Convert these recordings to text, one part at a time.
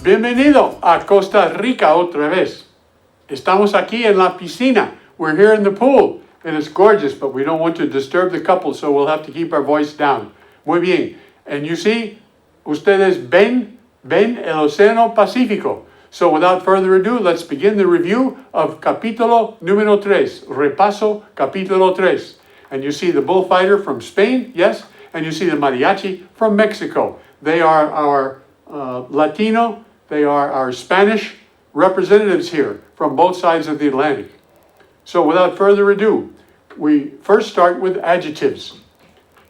Bienvenido a Costa Rica otra vez. Estamos aquí en la piscina. We're here in the pool, and it's gorgeous, but we don't want to disturb the couple, so we'll have to keep our voice down. Muy bien. And you see, ustedes ven el Océano Pacífico. So without further ado, let's begin the review of capítulo número 3. Repaso capítulo 3. And you see the bullfighter from Spain, yes? And you see the mariachi from Mexico. They are our Latino, they are our Spanish representatives here from both sides of the Atlantic. So without further ado, we first start with adjectives.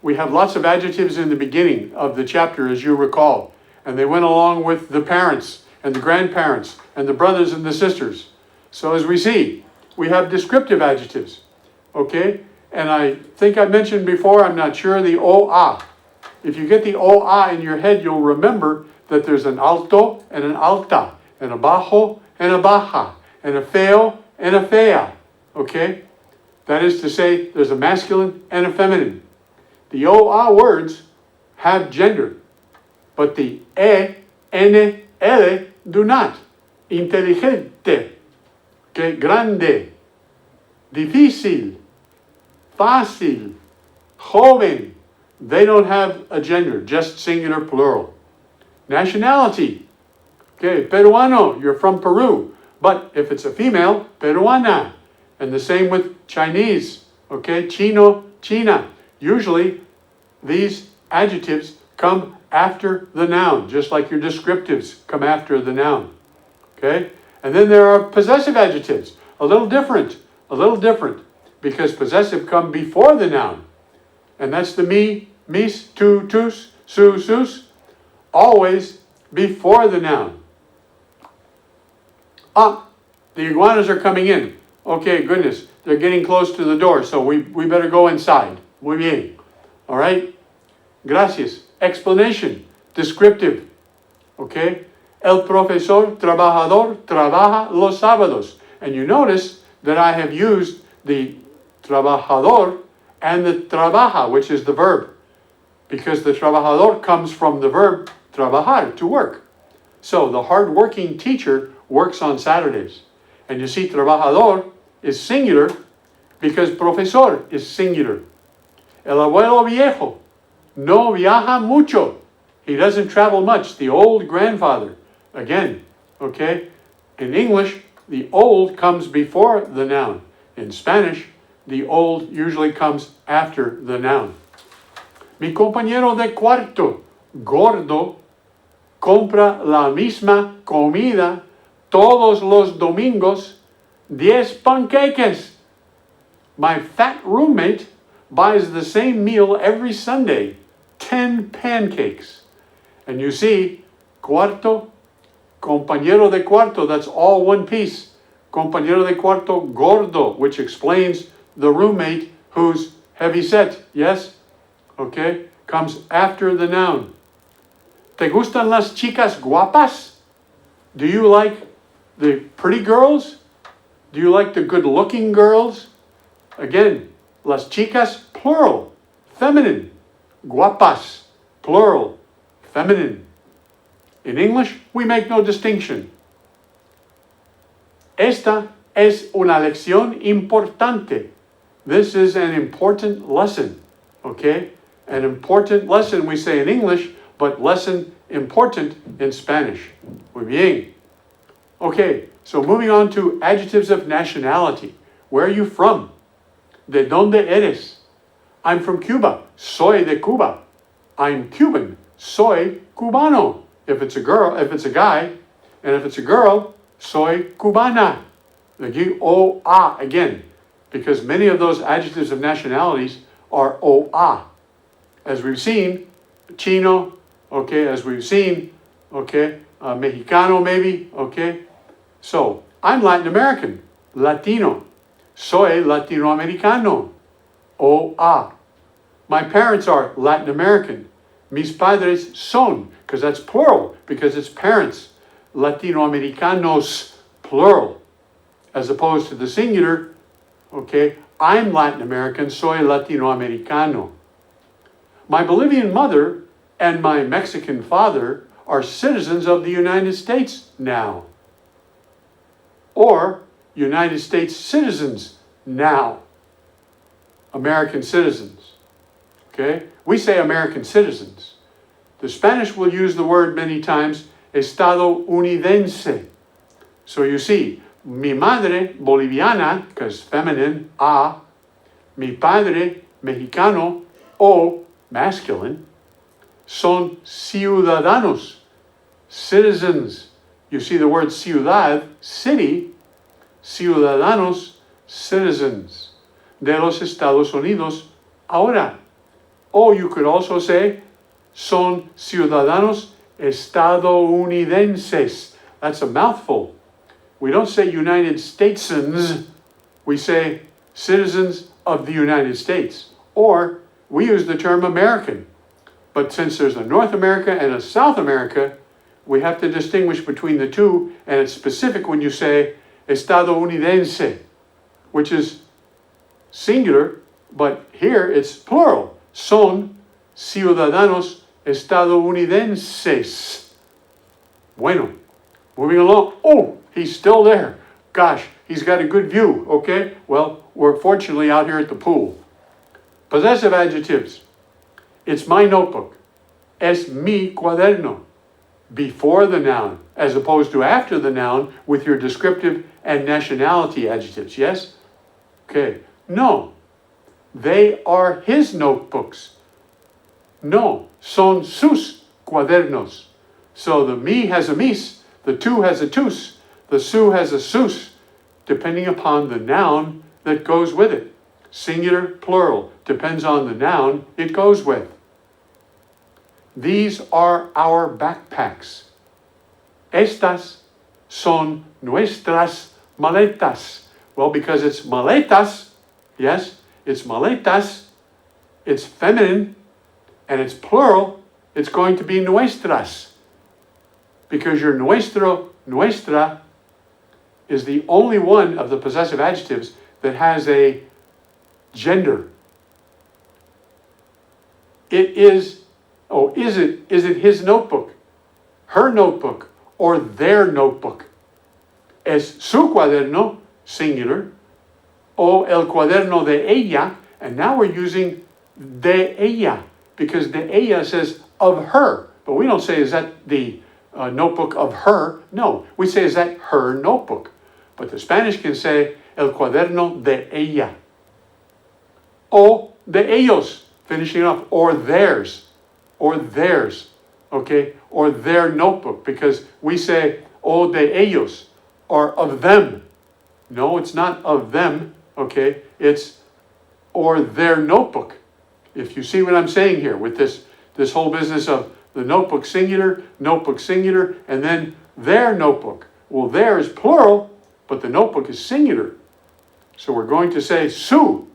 We have lots of adjectives in the beginning of the chapter, as you recall. And they went along with the parents and the grandparents and the brothers and the sisters. So as we see, we have descriptive adjectives. Okay? And I think I mentioned before, I'm not sure, the OA. If you get the OA in your head, you'll remember that there's an alto and an alta, and a bajo and a baja, and a feo and a fea. Okay? That is to say, there's a masculine and a feminine. The OA words have gender, but the E, N, L do not. Inteligente, okay? Grande, difícil, fácil, joven. They don't have a gender, just singular plural. Nationality, okay, peruano, you're from Peru. But if it's a female, peruana. And the same with Chinese, okay, chino, china. Usually, these adjectives come after the noun, just like your descriptives come after the noun, okay? And then there are possessive adjectives, a little different, because possessive come before the noun. And that's the me, mis, tu, tus, su, sus, always before the noun. Ah, the iguanas are coming in. Okay, goodness, they're getting close to the door, so we better go inside. Muy bien. All right? Gracias. Explanation. Descriptive. Okay? El profesor trabajador trabaja los sábados. And you notice that I have used the trabajador and the trabaja, which is the verb. Because the trabajador comes from the verb trabajar, to work. So the hard-working teacher works on Saturdays. And you see, trabajador is singular because profesor is singular. El abuelo viejo no viaja mucho. He doesn't travel much. The old grandfather. Again, okay? In English, the old comes before the noun. In Spanish, the old usually comes after the noun. Mi compañero de cuarto, gordo, compra la misma comida todos los domingos, 10 panqueques. My fat roommate buys the same meal every Sunday, 10 pancakes. And you see, cuarto, compañero de cuarto, that's all one piece. Compañero de cuarto gordo, which explains the roommate who's heavy set, yes? Okay, comes after the noun. ¿Te gustan las chicas guapas? Do you like the pretty girls? Do you like the good-looking girls? Again, las chicas, plural, feminine. Guapas, plural, feminine. In English, we make no distinction. Esta es una lección importante. This is an important lesson, okay? An important lesson we say in English, but lesson important in Spanish. Muy bien. Okay, so moving on to adjectives of nationality. Where are you from? ¿De dónde eres? I'm from Cuba. Soy de Cuba. I'm Cuban. Soy cubano. If it's a girl, if it's a guy, and if it's a girl, soy cubana. The O-A again, because many of those adjectives of nationalities are O-A. As we've seen, Chino, okay, as we've seen, okay, Mexicano maybe, okay. So, I'm Latin American, Latino. Soy Latinoamericano, O-A. My parents are Latin American. Mis padres son, because that's plural, because it's parents. Latinoamericanos, plural. As opposed to the singular, okay, I'm Latin American, soy Latinoamericano. My Bolivian mother and my Mexican father are citizens of the United States now. Or United States citizens now. American citizens. Okay? We say American citizens. The Spanish will use the word many times, estadounidense. So you see, mi madre boliviana, because feminine, a, mi padre mexicano, o, masculine, son ciudadanos, citizens. You see the word ciudad, city, ciudadanos, citizens de los Estados Unidos ahora. Or you could also say, son ciudadanos estadounidenses. That's a mouthful. We don't say United Statesans, we say citizens of the United States. Or we use the term American. But since there's a North America and a South America, we have to distinguish between the two, and it's specific when you say estadounidense, which is singular, but here it's plural. Son ciudadanos estadounidenses. Bueno, moving along. Oh, he's still there. Gosh, he's got a good view, okay? Well, we're fortunately out here at the pool. Possessive adjectives. It's my notebook. Es mi cuaderno. Before the noun, as opposed to after the noun with your descriptive and nationality adjectives, yes? Okay. No. They are his notebooks. No. Son sus cuadernos. So the me has a mis, the tu has a tus, the su has a sus, depending upon the noun that goes with it. Singular, plural, depends on the noun it goes with. These are our backpacks. Estas son nuestras maletas. Well, because it's maletas, yes, it's maletas, it's feminine, and it's plural, it's going to be nuestras. Because your nuestro, nuestra, is the only one of the possessive adjectives that has a gender. It is, is it his notebook, her notebook, or their notebook? Es su cuaderno, singular, o el cuaderno de ella, and now we're using de ella, because de ella says of her, but we don't say is that the notebook of her. No, we say is that her notebook. But the Spanish can say el cuaderno de ella, o de ellos, finishing off, or theirs, okay, or their notebook, because we say o de ellos, or of them. No, it's not of them, okay, it's or their notebook. If you see what I'm saying here with this whole business of the notebook singular, and then their notebook. Well, their is plural, but the notebook is singular. So we're going to say su,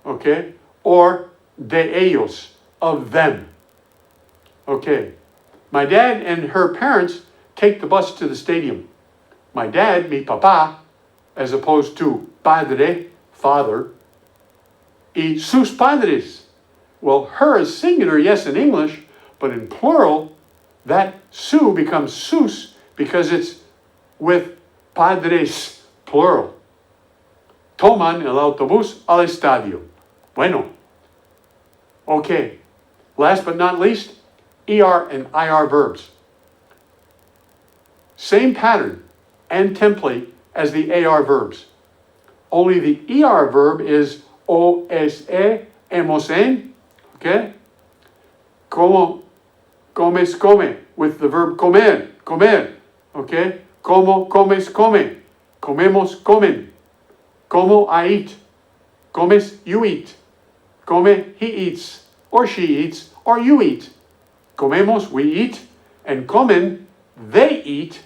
okay, or de ellos, of them. Okay, my dad and her parents take the bus to the stadium. My dad, mi papá, as opposed to padre, father, y sus padres. Well, her is singular, yes, in English, but in plural, that su becomes sus because it's with padres, plural. Toman el autobús al estadio. Bueno. Okay. Last but not least, ER and IR verbs. Same pattern and template as the AR verbs. Only the ER verb is OSE, hemos en, okay? Como, comes, come, with the verb comer, okay? Como, comes, come, comemos, comen. Como, I eat. Comes, you eat. Come, he eats, or she eats, or you eat. Comemos, we eat, and comen, they eat,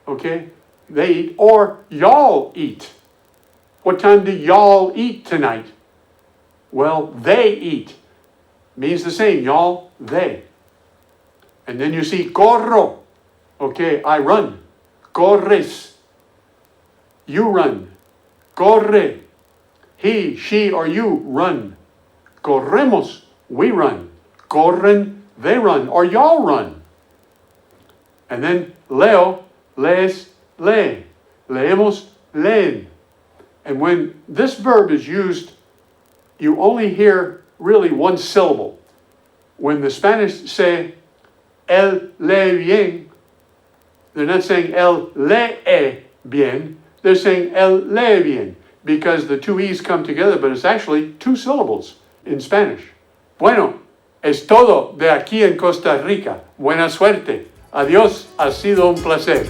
okay? They eat, or y'all eat. What time do y'all eat tonight? Well, they eat. Means the same, y'all, they. And then you see corro. Okay, I run. Corres. You run. Corre. He, she, or you run. Corremos. We run. Corren. they run, or y'all run. And then leo, lees, lee. Leemos, leen. And when this verb is used, you only hear really one syllable. When the Spanish say, él lee bien, they're not saying él lee bien, they're saying él lee bien, because the two E's come together, but it's actually two syllables in Spanish. Bueno, es todo de aquí en Costa Rica. Buena suerte. Adiós, ha sido un placer.